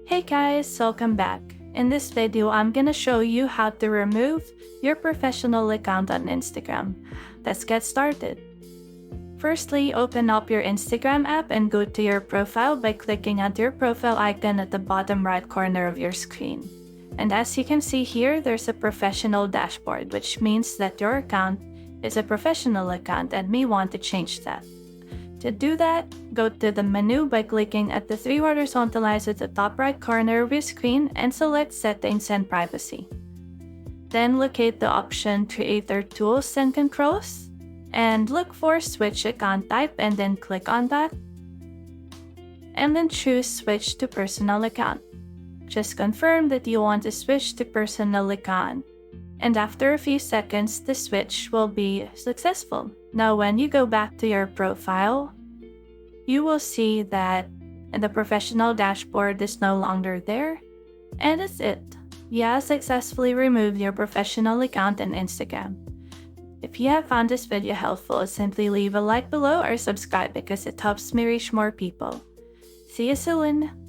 Hey guys, welcome back. In this video, I'm gonna show you how to remove your professional account on Instagram. Let's get started. Firstly, open up your Instagram app and go to your profile by clicking on your profile icon at the bottom right corner of your screen. And as you can see here, there's a professional dashboard, which means that your account is a professional account and may want to change that. To do that, go to the menu by clicking at the three horizontal lines at the top right corner of your screen and select Settings and Privacy. Then locate the option Creator Tools and Controls and look for Switch Account Type and then click on that. And then choose Switch to Personal Account. Just confirm that you want to switch to Personal Account. And after a few seconds, the switch will be successful. Now, when you go back to your profile, you will see that the professional dashboard is no longer there. And that's it. You have successfully removed your professional account on Instagram. If you have found this video helpful, simply leave a like below or subscribe because it helps me reach more people. See you soon!